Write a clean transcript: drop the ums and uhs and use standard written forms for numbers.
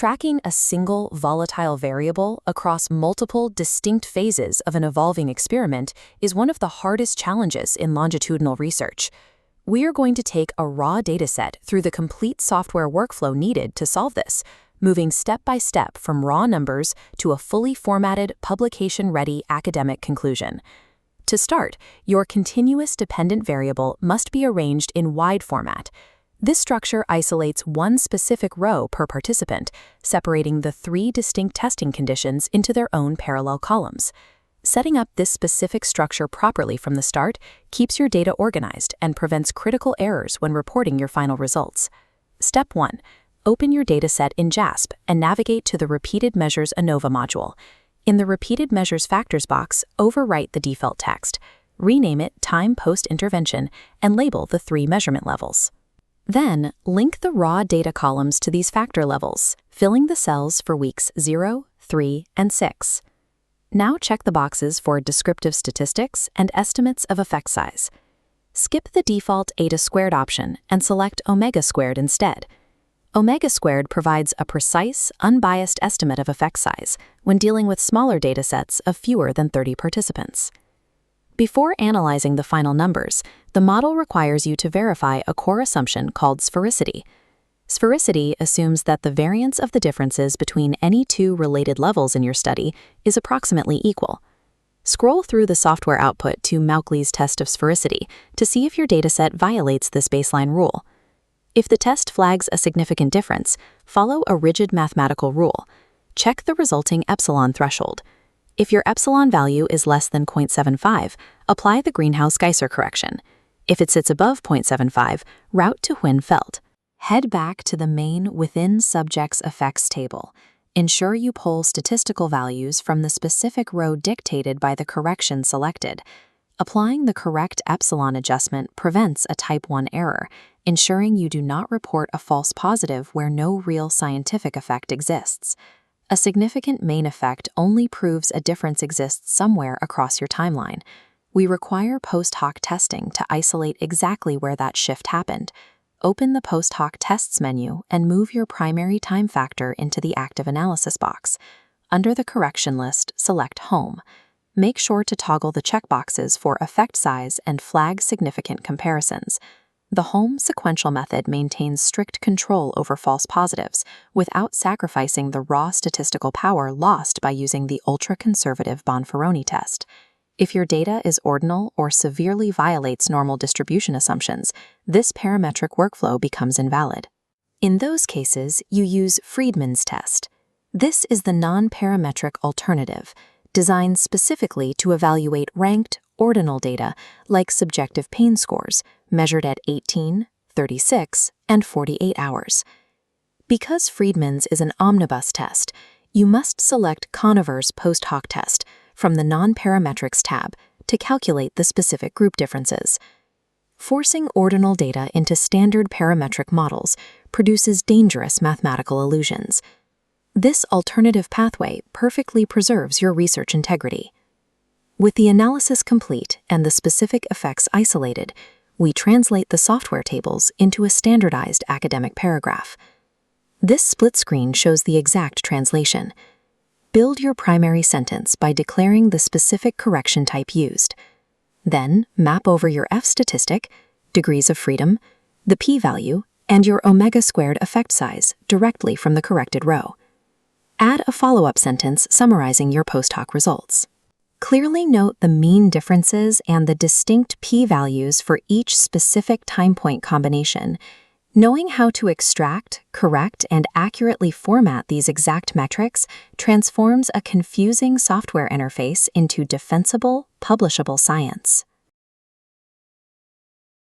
Tracking a single volatile variable across multiple distinct phases of an evolving experiment is one of the hardest challenges in longitudinal research. We are going to take a raw dataset through the complete software workflow needed to solve this, moving step by step from raw numbers to a fully formatted, publication-ready academic conclusion. To start, your continuous dependent variable must be arranged in wide format. This structure isolates one specific row per participant, separating the three distinct testing conditions into their own parallel columns. Setting up this specific structure properly from the start keeps your data organized and prevents critical errors when reporting your final results. Step 1. Open your dataset in JASP and navigate to the Repeated Measures ANOVA module. In the Repeated Measures Factors box, overwrite the default text, rename it Time Post-Intervention, and label the 3 measurement levels. Then, link the raw data columns to these factor levels, filling the cells for weeks 0, 3, and 6. Now check the boxes for descriptive statistics and estimates of effect size. Skip the default eta squared option and select omega squared instead. Omega squared provides a precise, unbiased estimate of effect size when dealing with smaller datasets of fewer than 30 participants. Before analyzing the final numbers, the model requires you to verify a core assumption called sphericity. Sphericity assumes that the variance of the differences between any two related levels in your study is approximately equal. Scroll through the software output to Mauchly's test of sphericity to see if your dataset violates this baseline rule. If the test flags a significant difference, follow a rigid mathematical rule. Check the resulting epsilon threshold. If your epsilon value is less than 0.75, apply the Greenhouse-Geiser correction. If it sits above 0.75, route to when felt. Head back to the main Within Subjects Effects table. Ensure you pull statistical values from the specific row dictated by the correction selected. Applying the correct epsilon adjustment prevents a type 1 error, ensuring you do not report a false positive where no real scientific effect exists. A significant main effect only proves a difference exists somewhere across your timeline. We require post hoc testing to isolate exactly where that shift happened. Open the post hoc tests menu and move your primary time factor into the active analysis box. Under the correction list, select Home. Make sure to toggle the checkboxes for effect size and flag significant comparisons. The Home sequential method maintains strict control over false positives without sacrificing the raw statistical power lost by using the ultra-conservative Bonferroni test. If your data is ordinal or severely violates normal distribution assumptions, this parametric workflow becomes invalid. In those cases, you use Friedman's test. This is the non-parametric alternative, designed specifically to evaluate ranked, ordinal data like subjective pain scores, measured at 18, 36, and 48 hours. Because Friedman's is an omnibus test, you must select Conover's post hoc test from the Non-Parametrics tab to calculate the specific group differences. Forcing ordinal data into standard parametric models produces dangerous mathematical illusions. This alternative pathway perfectly preserves your research integrity. With the analysis complete and the specific effects isolated, we translate the software tables into a standardized academic paragraph. This split screen shows the exact translation. Build your primary sentence by declaring the specific correction type used. Then, map over your F statistic, degrees of freedom, the p-value, and your omega squared effect size directly from the corrected row. Add a follow-up sentence summarizing your post hoc results. Clearly note the mean differences and the distinct p-values for each specific time point combination. Knowing how to extract, correct, and accurately format these exact metrics transforms a confusing software interface into defensible, publishable science.